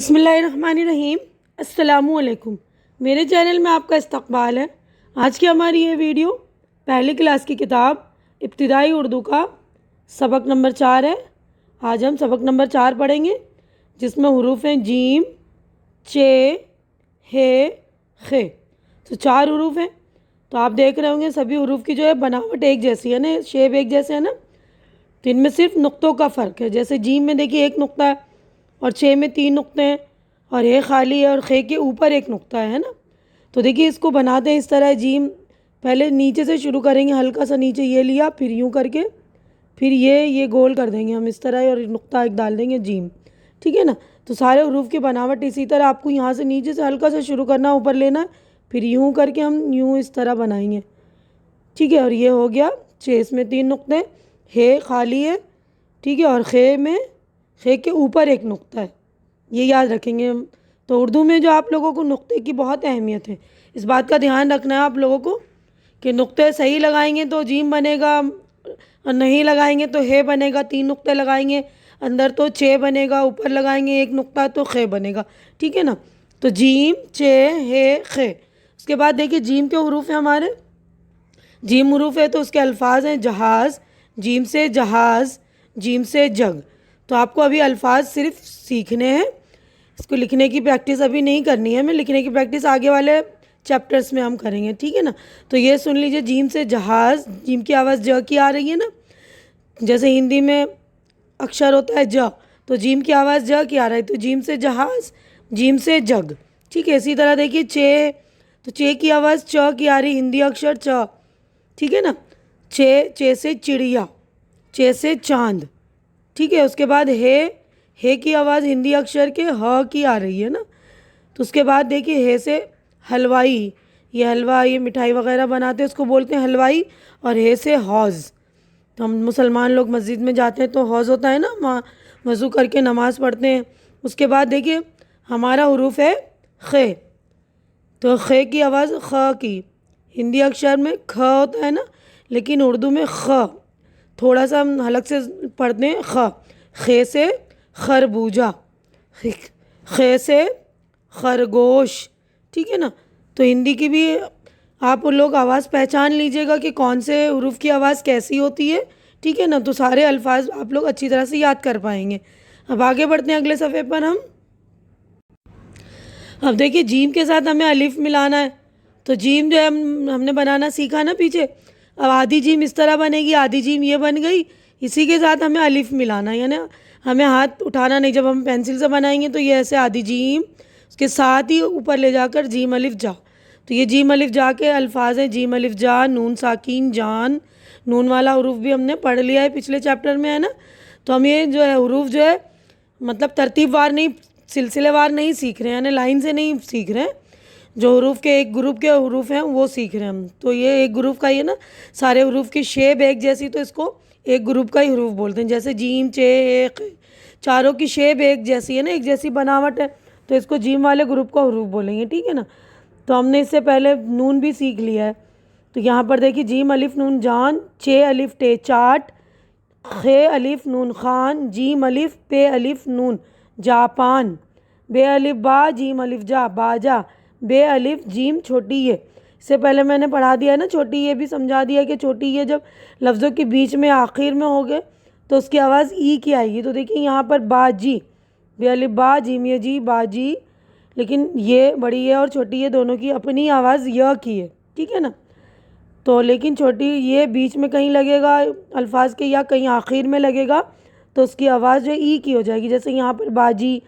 बिस्मिल्लाहिर्रहमानिर्रहीम। अस्सलामुअलैकुम। मेरे चैनल में आपका इस्तकबाल है। आज की हमारी ये वीडियो पहली क्लास की किताब इब्तिदाई उर्दू का सबक नंबर 4 है। आज हम सबक नंबर 4 पढ़ेंगे, जिसमें हुरूफ हैं जीम, चे, हे, खे। तो 4 हुरूफ हैं। तो आप देख रहे होंगे सभी हुरूफ की जो है बनावट एक जैसी है ना, शेप एक जैसे है ना। तो इनमें सिर्फ नुक्तों का फ़र्क है। जैसे जीम में देखिए एक नुक्ता है और छे में 3 नुक्ते हैं, और ये खाली है और खे के ऊपर एक नुक्ता है ना। तो देखिए इसको बनाते हैं इस तरह। जीम पहले नीचे से शुरू करेंगे, हल्का सा नीचे ये लिया, फिर यूँ करके फिर ये गोल कर देंगे हम इस तरह, और नुक्ता एक डाल देंगे जीम। ठीक है ना। तो सारे हुरूफ की बनावट इसी तरह आपको यहाँ से नीचे से हल्का सा शुरू करना, ऊपर लेना, फिर यूँ करके हम यूँ इस तरह बनाएंगे। ठीक है। और ये हो गया 6, इसमें 3 नुक्ते, हे खाली है। ठीक है। और खे के ऊपर एक नुक्ता है, ये याद रखेंगे हम। तो उर्दू में जो आप लोगों को नुक्ते की बहुत अहमियत है, इस बात का ध्यान रखना है आप लोगों को कि नुक्ते सही लगाएंगे तो जीम बनेगा, और नहीं लगाएंगे तो हे बनेगा। 3 नुक्ते लगाएंगे अंदर तो चे बनेगा, ऊपर लगाएंगे एक नुक्ता तो खे बनेगा। ठीक है ना। तो जीम, चे, हे, खे। उसके बाद देखिए जीम के हुरूफ हैं हमारे। जीम हुरूफ है तो उसके अल्फाज हैं जहाज़, जीम से जहाज़, जीम से जग। तो आपको अभी अल्फाज सिर्फ सीखने हैं, इसको लिखने की प्रैक्टिस अभी नहीं करनी है। मैं लिखने की प्रैक्टिस आगे वाले चैप्टर्स में हम करेंगे। ठीक है ना। तो ये सुन लीजिए, जीम से जहाज़, जीम की आवाज़ ज की आ रही है ना। जैसे हिंदी में अक्षर होता है ज, तो जीम की आवाज़ ज की आ रहा है, तो जीम से जहाज़, जीम से जग। ठीक है। इसी तरह देखिए चे, तो चे की आवाज़ च की आ रही, हिंदी अक्षर च। ठीक है ना। चे से चिड़िया, चे से चांद। ठीक है। उसके बाद हे की आवाज़ हिंदी अक्षर के ह की आ रही है ना। तो उसके बाद देखिए हे से हलवाई, ये हलवा, ये मिठाई वगैरह बनाते हैं उसको बोलते हैं हलवाई। और हे से हौज़, तो हम मुसलमान लोग मस्जिद में जाते हैं तो हौज़ होता है ना, वहाँ वज़ू करके नमाज़ पढ़ते हैं। उसके बाद देखिए हमारा हुरूफ है खे, तो खे की आवाज़ ख की, हिंदी अक्षर में ख होता है ना, लेकिन उर्दू में ख थोड़ा सा हम हलक से पढ़ते हैं ख। खे से खरबूजा, खे से खरगोश। ठीक है ना। तो हिंदी की भी आप लोग आवाज़ पहचान लीजिएगा कि कौन से हुरूफ की आवाज़ कैसी होती है। ठीक है ना। तो सारे अल्फाज आप लोग अच्छी तरह से याद कर पाएंगे। अब आगे बढ़ते हैं अगले सफ़े पर हम। अब देखिए जीम के साथ हमें अलिफ मिलाना है। तो जीम जो है हमने बनाना सीखा ना पीछे। अब आधी जीम इस तरह बनेगी, आधी जीम ये बन गई। इसी के साथ हमें अलिफ मिलाना है, यानी हमें हाथ उठाना नहीं। जब हम पेंसिल से बनाएंगे तो ये ऐसे आधी जीम, उसके साथ ही ऊपर ले जाकर जीम अलिफ जा। तो ये जीम अलिफ जा के अल्फाज हैं जीम अलिफ जा, नून साकिन जान। नून वाला हुरूफ भी हमने पढ़ लिया है पिछले चैप्टर में, है ना। तो हम ये जो है हुरूफ जो है मतलब तरतीबवार नहीं, सिलसिलेवार नहीं सीख रहे हैं, यानी लाइन से नहीं सीख रहे हैं। जो हुरूफ के एक ग्रुप के हुरूफ हैं वो सीख रहे हैं हम। तो ये एक ग्रुप का ही है ना, सारे हुरूफ की शेप एक जैसी, तो इसको एक ग्रुप का ही हुरूफ बोलते हैं। जैसे जीम, चे, एक, चारों की शेप एक जैसी है ना, एक जैसी बनावट है, तो इसको जीम वाले ग्रुप का हुरूफ बोलेंगे। ठीक है ना। तो हमने इससे पहले नून भी सीख लिया है। तो यहाँ पर देखिए जीम अलिफ नून जान, चे अलिफ टे चाट, खे अलिफ नून खान, जीम अलिफ पे अलिफ नून जापान, बे अलिफ बा, जीम अलिफ जा बाजा, बे अलिफ जीम छोटी ये। इससे पहले मैंने पढ़ा दिया है ना, छोटी ये भी समझा दिया कि छोटी ये जब लफ्ज़ों के बीच में आखिर में हो गए तो उसकी आवाज़ ई की आएगी। तो देखिए यहाँ पर बाजी, बे अलिफ बा, जीम ये जी बाजी, लेकिन ये बड़ी है और छोटी ये दोनों की अपनी आवाज़ य की है। ठीक है ना। तो लेकिन छोटी ये बीच में कहीं लगेगा अल्फाज के, या कहीं आखिर में लगेगा, तो उसकी आवाज़ जो ई की हो जाएगी। जैसे यहाँ पर बाजी,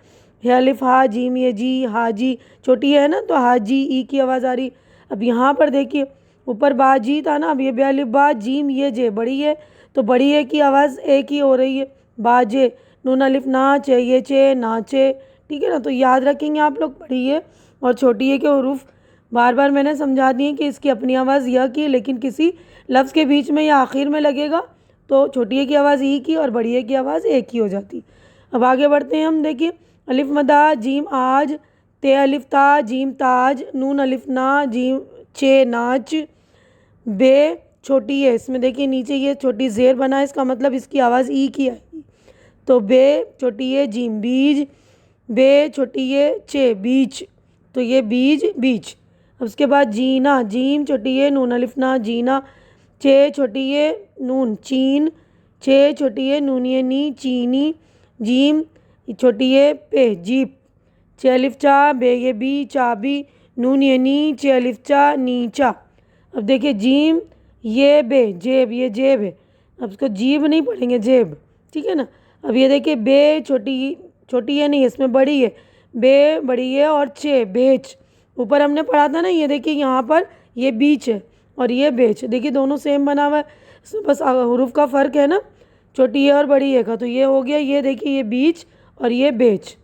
है अलिफ हा, जीम ये जी, हाजी, छोटी है ना, तो हाजी ई की आवाज़ आ रही। अब यहाँ पर देखिए ऊपर बाजी था ना, अब ये बे अलिफ बा, जीम ये जे बड़ी है, तो बड़ी है की आवाज़ एक ही हो रही है, बाजे। नून अलिफ ना, चे ये चे नाचे। ठीक है ना। तो याद रखेंगे आप लोग, बड़ी है और छोटी है के हुरूफ बार बार मैंने समझा दिए कि इसकी अपनी आवाज़ य की, लेकिन किसी लफ्ज़ के बीच में या आखिर में लगेगा तो छोटी है की आवाज़ ई की और बड़ी है की आवाज़ एक ही हो जाती। अब आगे बढ़ते हैं हम। देखिए अलिफ मदा, जीम आज, ते अलिफ ता, जीम ताज, नून अलिफ ना, जीम चे नाच, बे छोटी है, इसमें देखिए नीचे ये छोटी ज़ेर बना है, इसका मतलब इसकी आवाज़ ई की आएगी। तो बे छोटी है, जीम बीज, बे छोटी ये चे बीच, तो ये बीज बीच। अब उसके बाद जीना, जीम छोटी ये नून अलिफ ना जीना। चे छोटी ये नून चीन, चे छोटी ये नून ये नी चीनी। जीम छोटी ये पे जीप। चे अलिफ चा बे ये बी चाबी, नून ये नी चे अलिफ चा नीचा। अब देखिए जीम ये बे जेब, ये जेब है। अब इसको जीब नहीं पढ़ेंगे, जेब, ठीक है ना। अब ये देखिए बे छोटी, छोटी ये नहीं, इसमें बड़ी है, बे बड़ी है, और चे बेच। ऊपर हमने पढ़ा था ना, ये देखिए यहाँ पर ये बीच है और ये बेच, देखिए दोनों सेम बना हुआ है, इसमें बस हुरूफ का फ़र्क है ना, छोटी है और बड़ी है का। तो ये हो गया, ये देखिए ये बीच और ये बेच।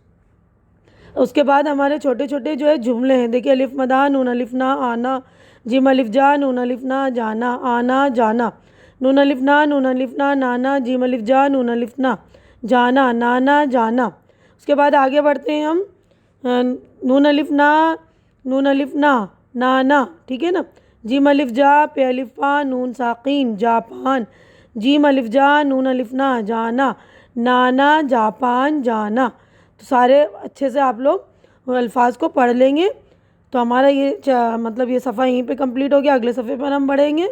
उसके बाद हमारे छोटे छोटे जो है जुमले हैं, देखिए अलिफ मदा नून अलिफ ना आना, जिम अलिफ जा नून अलिफ ना जाना आना जाना, नून अलिफ ना नाना, जिम अलिफ जा नून अलिफ ना जाना नाना जाना। उसके बाद आगे बढ़ते हैं हम, नून अलिफ ना नाना, ठीक है ना। जिम अलिफ जा पे अलिफ पा नून साकीन जापान, जिम अलिफ जा नून अलिफ ना जाना नाना जापान जाना। तो सारे अच्छे से आप लोग अल्फाज को पढ़ लेंगे। तो हमारा ये मतलब ये सफ़ा यहीं पे कंप्लीट हो गया। अगले सफ़े पर हम बढ़ेंगे।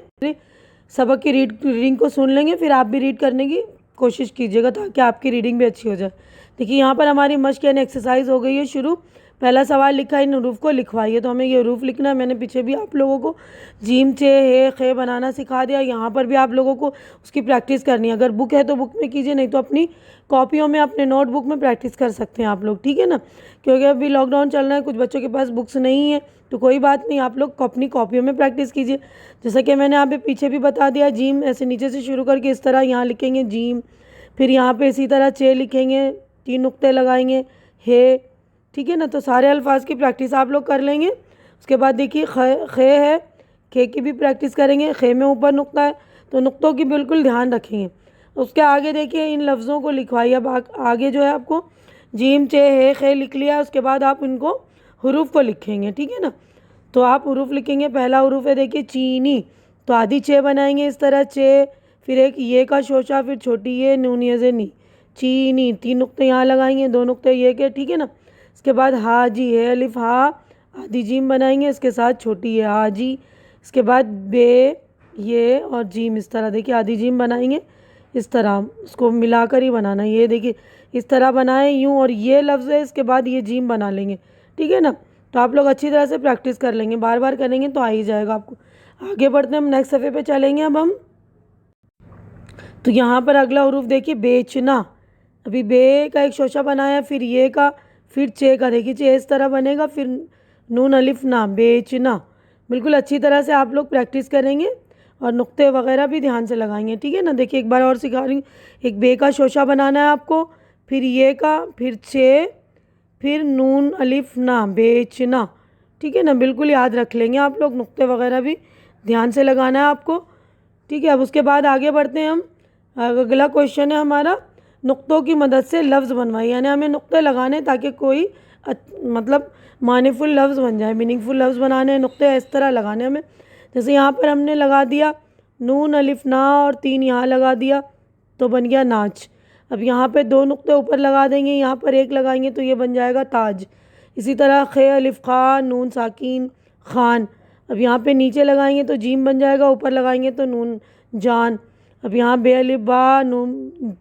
सबक की रीडिंग को सुन लेंगे, फिर आप भी रीड करने की कोशिश कीजिएगा ताकि आपकी रीडिंग भी अच्छी हो जाए। देखिए यहाँ पर हमारी मश्क यानी एक्सरसाइज हो गई है शुरू। पहला सवाल लिखा है, इन हरूफ को लिखवाइए। तो हमें ये हरूफ लिखना है। मैंने पीछे भी आप लोगों को जीम चे हे खे बनाना सिखा दिया। यहाँ पर भी आप लोगों को उसकी प्रैक्टिस करनी है। अगर बुक है तो बुक में कीजिए, नहीं तो अपनी कॉपियों में, अपने नोटबुक में प्रैक्टिस कर सकते हैं आप लोग, ठीक है ना। क्योंकि अभी लॉकडाउन चल रहा है, कुछ बच्चों के पास बुक्स नहीं है, तो कोई बात नहीं, आप लोग अपनी कॉपियों में प्रैक्टिस कीजिए। जैसा कि मैंने यहाँ पे पीछे भी बता दिया, जीम ऐसे नीचे से शुरू करके इस तरह यहाँ लिखेंगे जीम, फिर यहाँ पे इसी तरह चे लिखेंगे, 3 नुक्ते लगाएंगे, हे, ठीक है ना। तो सारे अल्फाज की प्रैक्टिस आप लोग कर लेंगे। उसके बाद देखिए खे है, खे की भी प्रैक्टिस करेंगे। खे में ऊपर नुक्ता है, तो नुक्तों की बिल्कुल ध्यान रखेंगे। उसके आगे देखिए इन लफ्ज़ों को लिखवाइए। अब आगे जो है आपको जीम चे हे खे लिख लिया, उसके बाद आप इनको हरूफ को लिखेंगे, ठीक है ना। तो आप हरूफ लिखेंगे। पहला हरूफ है देखिए चीनी, तो आधी चे बनाएंगे इस तरह चे, फिर एक ये का शोशा, फिर छोटी ये नूनिया से नी चीनी, 3 नुक्ते यहाँ लगाएंगे, 2 नुक्ते ये के, ठीक है ना। इसके बाद हाजी है अलिफ हा, आधी जीम बनाएंगे, इसके साथ छोटी है हाजी। इसके बाद बे ये और जीम इस तरह देखिए आधी जीम बनाएंगे, इस तरह उसको मिलाकर ही बनाना। ये देखिए इस तरह बनाएं यूँ, और ये लफ्ज़ है, इसके बाद ये जीम बना लेंगे, ठीक है ना। तो आप लोग अच्छी तरह से प्रैक्टिस कर लेंगे, बार बार करेंगे तो आ ही जाएगा आपको। आगे बढ़ते हैं, हम नेक्स्ट सफ़े पे चलेंगे अब हम। तो यहाँ पर अगला हरूफ देखिए बेचना। अभी बे का एक शोशा बनाया, फिर ये का, फिर चे का, देखिए चे इस तरह बनेगा, फिर नून अलिफ ना बेचना। बिल्कुल अच्छी तरह से आप लोग प्रैक्टिस करेंगे और नुक्ते वगैरह भी ध्यान से लगाएंगे, ठीक है ना। देखिए एक बार और सिखा रही हूँ। एक बे का शोशा बनाना है आपको, फिर ये का, फिर चे, फिर नून अलिफ ना बेचना, ठीक है ना। बिल्कुल याद रख लेंगे आप लोग, नुक्ते वगैरह भी ध्यान से लगाना है आपको, ठीक है। अब उसके बाद आगे बढ़ते हैं हम। अगला क्वेश्चन है हमारा, नुक्तों की मदद से लफ्ज़ बनवाइए। यानी हमें नुक्ते लगाने ताकि कोई मतलब मानीफुल लफ्ज़ बन जाए, मीनिंगफुल लफ्ज़ बनाने हैं, नुक्ते इस तरह लगाने हमें। जैसे यहाँ पर हमने लगा दिया नून अलिफ ना और 3 यहाँ लगा दिया, तो बन गया नाच। अब यहाँ पे 2 नुक्ते ऊपर लगा देंगे, यहाँ पर 1 लगाएंगे तो ये बन जाएगा ताज। इसी तरह खे अलिफ खा नून साकिन खान। अब यहाँ पे नीचे लगाएंगे तो जीम बन जाएगा, ऊपर लगाएंगे तो नून जान। अब यहाँ बे अलिफ बा नून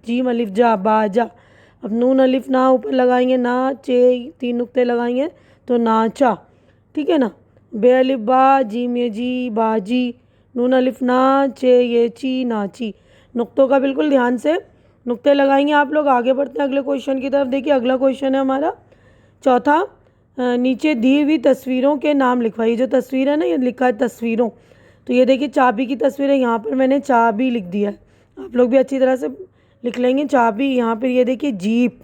जीम अलिफ जा बाजा। अब नून अलिफ ना ऊपर लगाएंगे ना चे, 3 नुक्ते लगाएंगे तो नाचा, ठीक है ना। बे अलिफ बा जीम ये जी बाजी, नून अलिफ ना चे ये ची नाची। नुक्तों का बिल्कुल ध्यान से नुक्ते लगाएंगे आप लोग। आगे बढ़ते हैं अगले क्वेश्चन की तरफ। देखिए अगला क्वेश्चन है हमारा चौथा, नीचे दी हुई तस्वीरों के नाम लिखवाइए। जो तस्वीर है ना, ये लिखा है तस्वीरों, तो ये देखिए चाबी की तस्वीर है, यहाँ पर मैंने चाबी लिख दिया है। आप लोग भी अच्छी तरह से लिख लेंगे चाबी। यहाँ पर ये देखिए जीप,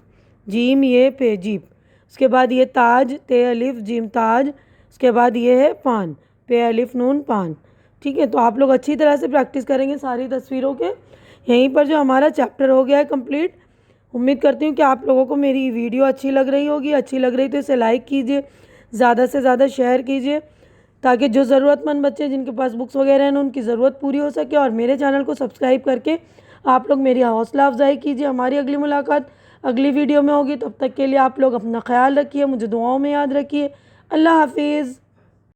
जीम ये पे जीप। उसके बाद ये ताज, ते अलिफ जीम ताज। उसके बाद ये है पान, पे अलिफ नून पान, ठीक है। तो आप लोग अच्छी तरह से प्रैक्टिस करेंगे सारी तस्वीरों के। यहीं पर जो हमारा चैप्टर हो गया है कंप्लीट। उम्मीद करती हूँ कि आप लोगों को मेरी वीडियो अच्छी लग रही होगी। अच्छी लग रही तो इसे लाइक कीजिए, ज़्यादा से ज़्यादा शेयर कीजिए, ताकि जो ज़रूरतमंद बच्चे जिनके पास बुक्स वगैरह हैं उनकी ज़रूरत पूरी हो सके। और मेरे चैनल को सब्सक्राइब करके आप लोग मेरी हौसला अफजाई कीजिए। हमारी अगली मुलाकात अगली वीडियो में होगी। तब तक के लिए आप लोग अपना ख्याल रखिए, मुझे दुआओं में याद रखिए। अल्लाह हाफिज़।